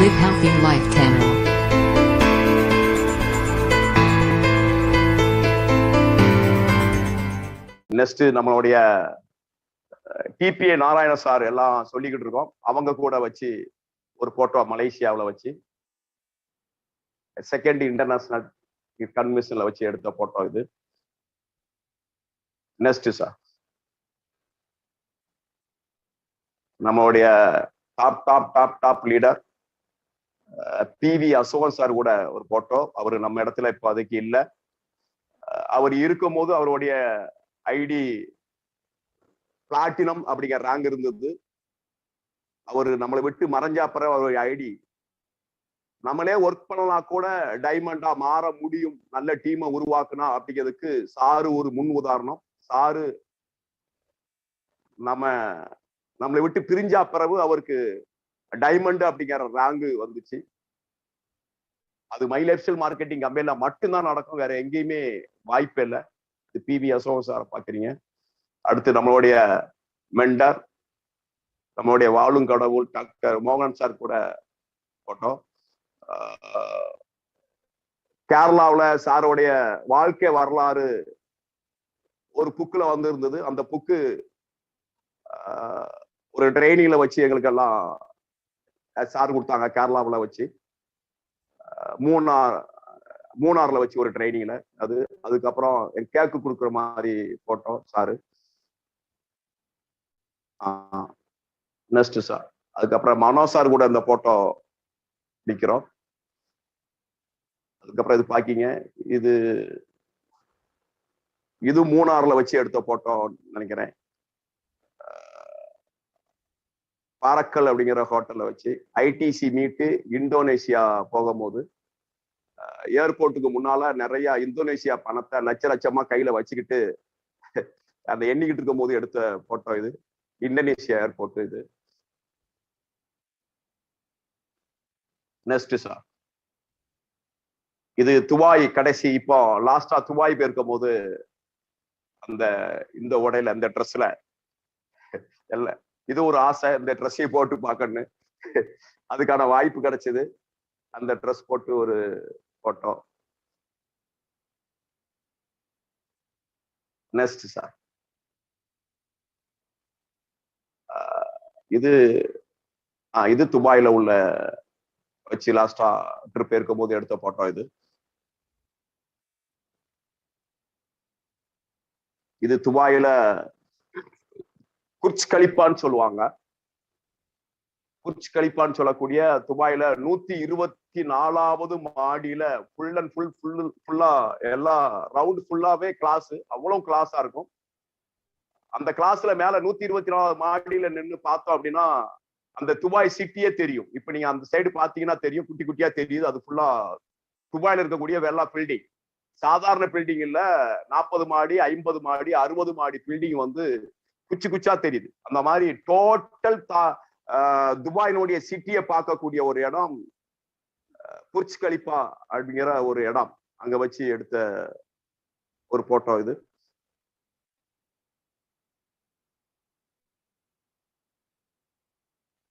Live Healthy Life Channel. Next நம்மளுடைய DBA Narayana sir எல்லாம் சொல்லிக்கிட்டு இருக்கோம். அவங்க கூட வச்சு ஒரு போட்டோ மலேசியாவில் வச்சு செகண்ட் இன்டர்நேஷனல் கன்வென்ஷன்ல வச்சு எடுத்த போட்டோ இது. நெக்ஸ்ட் சார் நம்மளுடைய top leader PV Ashokan sir கூட ஒரு போட்டோ. அவரு நம்ம இடத்துல இப்போ அதுக்கு இல்லை. அவர் இருக்கும் போது அவருடைய ஐடி பிளாட்டினம் அப்படிங்கிற ரேங்க் இருந்தது. அவரு நம்மளை விட்டு மறைஞ்சா அப்புறம் அவருடைய ஐடி நம்மளே ஒர்க் பண்ணலாம் கூட டைமண்டா மாற முடியும், நல்ல டீமை உருவாக்குனா அப்படிங்கிறதுக்கு சாரு ஒரு முன் உதாரணம். சாரு நம்மளை விட்டு பிரிஞ்சா பிறகு அவருக்கு டைமண்ட் அப்படிங்கிற ரேங்க் வந்துச்சு. அது மை லைஃப் ஸ்டைல் மார்க்கெட்டிங் கம்பெனில மட்டும்தான் நடக்கும், வேற எங்கேயுமே வாய்ப்பே இல்லை. இது பிவி அசோகன் சார் பாக்குறீங்க. அடுத்து நம்மளுடைய மெண்டர் நம்மளுடைய வாழும் கடவுள் டாக்டர் மோகன் சார் கூட போட்டோம். கேரளாவில் சாரோடைய வாழ்க்கை வரலாறு ஒரு புக்கில் வந்து இருந்தது. அந்த புக்கு ஒரு ட்ரைனிங்ல வச்சு எங்களுக்கு எல்லாம் சார் கொடுத்தாங்க. கேரளாவில் வச்சு மூணாறுல வச்சு ஒரு ட்ரைனிங்ல அதுக்கப்புறம் கேக்கு கொடுக்குற மாதிரி போட்டோம் சாரு. நெக்ஸ்ட் சார் அதுக்கப்புறம் மனோ சார் கூட இந்த போட்டோ நிக்கிறோம். அதுக்கப்புறம் இது பாக்கிங்க, இது மூணாறுல வச்சு எடுத்த போட்டோ நினைக்கிறேன். பாரக்கல் அப்படிங்கிற ஹோட்டல்ல வச்சு ஐடிசி மீட்டு இந்தோனேஷியா போகும்போது ஏர்போர்ட்டுக்கு முன்னால நிறைய இந்தோனேஷியா பணத்தை லட்சமா கையில வச்சுக்கிட்டு அந்த எண்ணிக்கிட்டு இருக்கும் போது எடுத்த போட்டோ இது. இந்தோனேஷியா ஏர்போர்ட் இது. நெக்ஸ்ட் சார் இது துபாய் கடைசி இப்போ லாஸ்டா துபாய் போயிருக்கும் போது இந்த உடையில இந்த ட்ரெஸ்ல இல்ல, இது ஒரு ஆசை இந்த ட்ரெஸ்ஸை போட்டு பார்க்கணும்னு. அதுக்கான வாய்ப்பு கிடைச்சது. அந்த ட்ரெஸ் போட்டு ஒரு போட்டோ. நெக்ஸ்ட் சார் இது துபாயில உள்ள வச்சு லாஸ்டா ட்ரிப் இருக்கும் போது எடுத்த போட்டோ இது. இது துபாயில குர்ச் கலிப்பான்னு சொல்லுவாங்க. குர்ச் கலிப்பான்னு சொல்லக்கூடிய துபாயில 124வது மாடியில ஃபுல் அண்ட் ஃபுல்லா எல்லா ரவுண்ட் ஃபுல்லாவே கிளாஸ், அவ்வளவு கிளாஸா இருக்கும். அந்த கிளாஸ்ல மேல 124வது மாடியில நின்று பார்த்தோம் அப்படின்னா அந்த துபாய் சிட்டியே தெரியும். இப்ப நீங்க அந்த சைடு பாத்தீங்கன்னா தெரியும், குட்டி குட்டியா தெரியுது. அது ஃபுல்லா துபாயில இருக்கக்கூடிய வெள்ளா பில்டிங். சாதாரண பில்டிங் இல்ல, 40 மாடி 50 மாடி 60 மாடி பில்டிங் வந்து குச்சி குச்சா தெரியுது. அந்த மாதிரி டோட்டல் துபாயினுடைய சிட்டியை பார்க்கக்கூடிய ஒரு இடம் புர்ஜ் கலிஃபா அப்படிங்கிற ஒரு இடம். அங்க வச்சு எடுத்த ஒரு போட்டோ இது.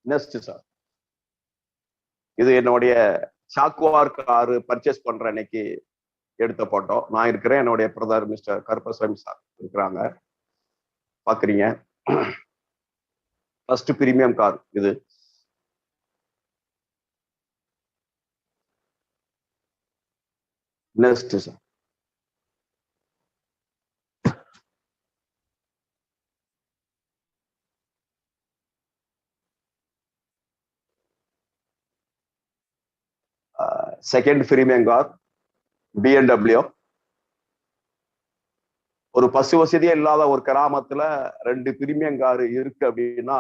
நெக்ஸ்ட் சார் இது என்னுடைய சாக்குவார் காரு பர்ச்சேஸ் பண்ற அன்னைக்கு எடுத்த போட்டோ. நான் இருக்கிறேன், என்னுடைய பிரதர் மிஸ்டர் கருப்பசாமி சார் இருக்கிறாங்க, பாக்குறீங்க. ஃபர்ஸ்ட் பிரீமியம் கார் இது. Next sir second premium car BMW. ஒரு பசு வசதியே இல்லாத ஒரு கிராமத்துல 2 பிரீமியம் கார் இருக்கு அப்படின்னா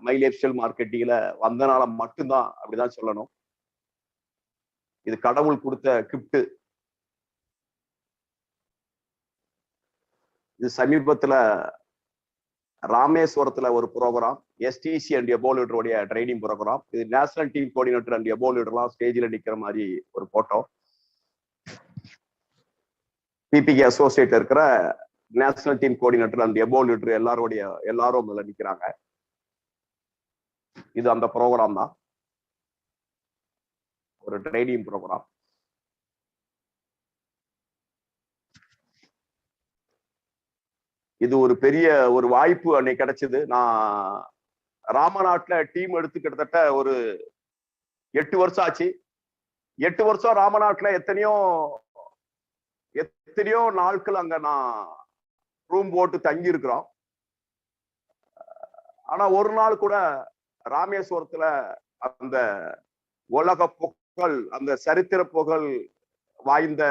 மை லைஃப் ஸ்டைல் மார்க்கெட்டிங்ல வந்தனால மட்டும்தான் அப்படிதான் சொல்லணும். இது கடவுள் கொடுத்த கிஃப்ட். இது சமீபத்துல ராமேஸ்வரத்துல ஒரு ப்ரோக்ராம், எஸ்டிசி அண்ட் எபோ லீடருடைய ட்ரைனிங் ப்ரோக்ராம். இது நேஷனல் டீம் கோஆர்டினேட்டர் அண்ட் எபோ லீடர்லாம் ஸ்டேஜில் நிக்கிற மாதிரி ஒரு போட்டோ. பிபிகே அசோசியேட் இருக்கிற நேஷனல் டீம் கோஆர்டினேட்டர் அண்ட் எபோ லீடர் எல்லாரும் அதுல நிக்கிறாங்க. இது அந்த ப்ரோக்ராம் தான், ஒரு ட்ரைனிங் ப்ரோக்ராம். இது ஒரு பெரிய ஒரு வாய்ப்பு அன்னைக்கு கிடைச்சது. நான் ராமநாட்டுல டீம் எடுத்து கிட்டத்தட்ட ஒரு 8 வருஷம் ஆச்சு. 8 வருஷம் ராமநாட்டுல எத்தனையோ நாட்கள் அங்க நான் ரூம் போட்டு தங்கி இருக்கிறோம். ஆனா ஒரு நாள் கூட ராமேஸ்வரத்துல அந்த உலக புகழ், அந்த சரித்திர புகழ் வாய்ந்த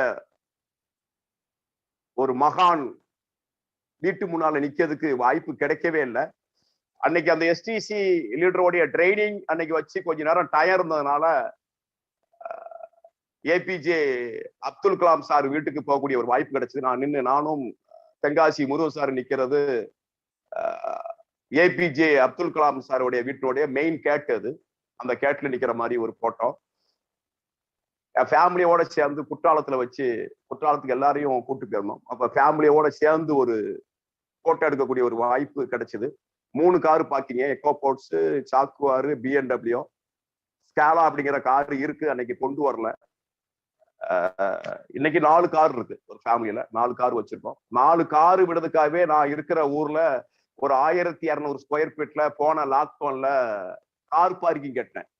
ஒரு மகான் வீட்டு முன்னால நிக்கிறதுக்கு வாய்ப்பு கிடைக்கவே இல்லை. அன்னைக்கு அந்த எஸ்டிசி லீடருடைய ட்ரைனிங் அன்னைக்கு வச்சு கொஞ்ச நேரம் டயர் இருந்ததுனால ஏபிஜே அப்துல் கலாம் சார் வீட்டுக்கு போகக்கூடிய ஒரு வாய்ப்பு கிடைச்சது. நானும் தென்காசி முருகன் சார் நிக்கிறது ஏபிஜே அப்துல் கலாம் சாருடைய வீட்டுடைய மெயின் கேட். அது அந்த கேட்ல நிக்கிற மாதிரி ஒரு போட்டோ ஃபேமிலியோட சேர்ந்து குற்றாலத்துக்கு எல்லாரையும் கூட்டு போயிருந்தோம். அப்ப ஃபேமிலியோட சேர்ந்து ஒரு போட்டோ எடுக்கக்கூடிய ஒரு வாய்ப்பு கிடைச்சது. 3 கார் பார்க்கிங்க, எக்கோ போர்ட்ஸ், சாக்குவாரு, BMW, ஸ்கேலா அப்படிங்கிற கார் இருக்கு, அன்னைக்கு கொண்டு வரல. இன்னைக்கு 4 கார் இருக்கு ஒரு ஃபேமிலியில, 4 கார் வச்சிருக்கோம். 4 கார் விடுறதுக்காகவே நான் இருக்கிற ஊர்ல ஒரு 1200 ஸ்கொயர் ஃபீட்ல போன லாக்டவுன்ல கார் பார்க்கிங் கட்டினேன்,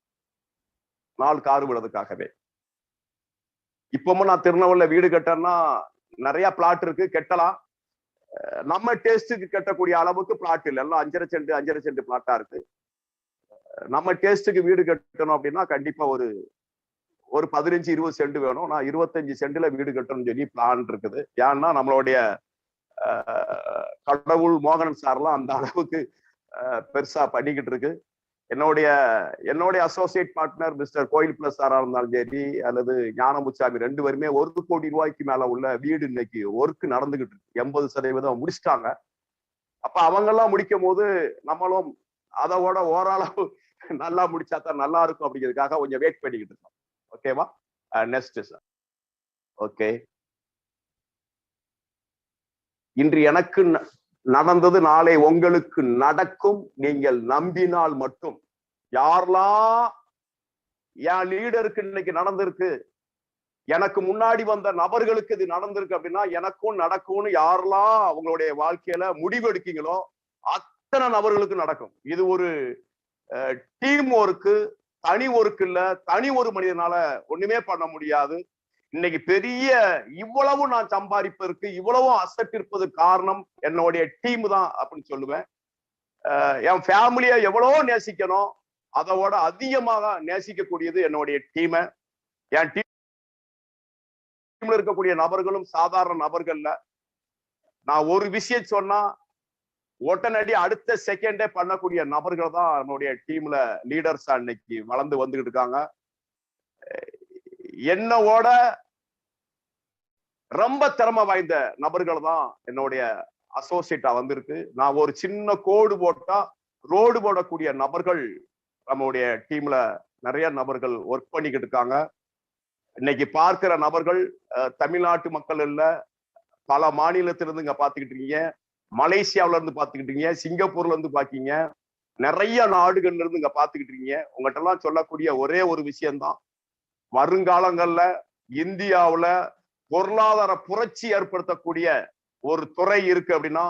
4 கார் விடுறதுக்காகவே. இப்பவும் நான் திருநெல்வேலியில வீடு கட்டேன்னா நிறைய பிளாட் இருக்கு, கட்டலாம். நம்ம டேஸ்டுக்கு கட்டக்கூடிய அளவுக்கு பிளாட் இல்லை, எல்லாம் 5.5 சென்ட் பிளாட்டா இருக்கு. நம்ம டேஸ்டுக்கு வீடு கட்டணும் அப்படின்னா கண்டிப்பா ஒரு 15-20 சென்ட் வேணும். நான் 25 சென்ட்ல வீடு கட்டணும்னு சொல்லி பிளான் இருக்குது. ஏன்னா நம்மளுடைய கடவுள் மோகனன் சார்லாம் அந்த அளவுக்கு பெருசா பண்ணிக்கிட்டு இருக்கு. என்னுடைய அசோசியேட் பார்ட்னர் மிஸ்டர் கோயில் பிளஸ் சாரா இருந்தாலும் சரி, அல்லது ஞானமுச்சாமி, 2 பேருமே 1 கோடி ரூபாய்க்கு மேல உள்ள வீடு இன்னைக்கு ஒர்க் நடந்துகிட்டு இருக்கு. 80% முடிச்சிட்டாங்க. அப்ப அவங்க எல்லாம் முடிக்கும் போது நம்மளும் அதோட ஓரளவு நல்லா முடிச்சாதான் நல்லா இருக்கும் அப்படிங்கிறதுக்காக கொஞ்சம் வெயிட் பண்ணிக்கிட்டு இருக்கோம். ஓகேவா? Next sir. ஓகே, இன்று எனக்கு நடந்தது நாளை உங்களுக்கு நடக்கும், நீங்கள் நம்பினால் மட்டும். யாரெல்லாம் என் லீடருக்கு இன்னைக்கு நடந்திருக்கு, எனக்கு முன்னாடி வந்த நபர்களுக்கு இது நடந்திருக்கு அப்படின்னா எனக்கும் நடக்கும்னு யாரெல்லாம் அவங்களுடைய வாழ்க்கையில முடிவெடுக்கீங்களோ அத்தனை நபர்களுக்கு நடக்கும். இது ஒரு டீம் ஒர்க்கு, தனி ஒர்க் இல்ல. தனி ஒரு மனிதனால ஒண்ணுமே பண்ண முடியாது. இன்னைக்கு பெரிய இவ்வளவு நான் சம்பாதிப்பதற்கு, இவ்வளவு அசட் இருப்பதற்கு காரணம் என்னுடைய டீம் தான் அப்படின்னு சொல்லுவேன். என் ஃபேமிலியை எவ்வளவோ நேசிக்கணும், அதோட அதிகமாக நேசிக்கக்கூடியது என்னுடைய டீமை. என் டீம்ல இருக்கக்கூடிய நபர்களும் சாதாரண நபர்கள்ல. நான் ஒரு விஷயம் சொன்னா உடனடி அடுத்த செகண்டே பண்ணக்கூடிய நபர்கள் தான் என்னுடைய டீம்ல லீடர்ஸா இன்னைக்கு வளர்ந்து வந்துகிட்டு இருக்காங்க. என்னோட ரொம்ப திறமை வாய்ந்த நபர்கள் தான் என்னுடைய அசோசியேட்டா வந்திருக்கு. நான் ஒரு சின்ன கோடு போட்டா ரோடு போடக்கூடிய நபர்கள் நம்மளுடைய டீம்ல நிறைய நபர்கள் ஒர்க் பண்ணிக்கிட்டு இருக்காங்க. இன்னைக்கு பார்க்கிற நபர்கள் தமிழ்நாட்டு மக்கள் இல்ல, பல மாநிலத்திலிருந்து இங்க பாத்துக்கிட்டு இருக்கீங்க, மலேசியாவில இருந்து பாத்துக்கிட்டு இருக்கீங்க, சிங்கப்பூர்ல இருந்து பாக்கீங்க, நிறைய நாடுகள்ல இருந்து இங்க பாத்துக்கிட்டு இருக்கீங்க. உங்ககிட்ட எல்லாம் சொல்லக்கூடிய ஒரே ஒரு விஷயம்தான், வருங்காலங்கள்ல இந்தியாவுல பொருளாதார புரட்சி ஏற்படுத்தக்கூடிய ஒரு துறை இருக்கு அப்படின்னா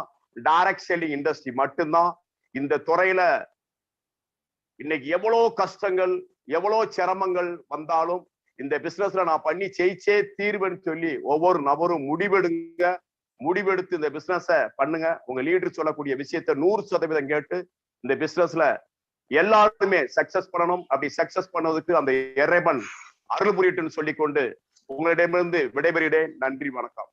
டைரக்ட் செல்லிங் இண்டஸ்ட்ரி மட்டும்தான். இந்த துறையில இன்னைக்கு எவ்வளவு கஷ்டங்கள், எவ்வளவு சிரமங்கள் வந்தாலும் இந்த பிசினஸ்ல நான் பண்ணி ஜெயிச்சே தீர்வுன்னு சொல்லி ஒவ்வொரு நபரும் முடிவெடுத்து இந்த பிசினஸ பண்ணுங்க. உங்க லீடர் சொல்லக்கூடிய விஷயத்த 100% கேட்டு இந்த பிசினஸ்ல எல்லாருமே சக்சஸ் பண்ணணும். அப்படி சக்சஸ் பண்ணதுக்கு அந்த இறைவன் அருள் புரியட்டுன்னு சொல்லிக்கொண்டு உங்களிடமிருந்து விடைபெறுகிறேன். நன்றி, வணக்கம்.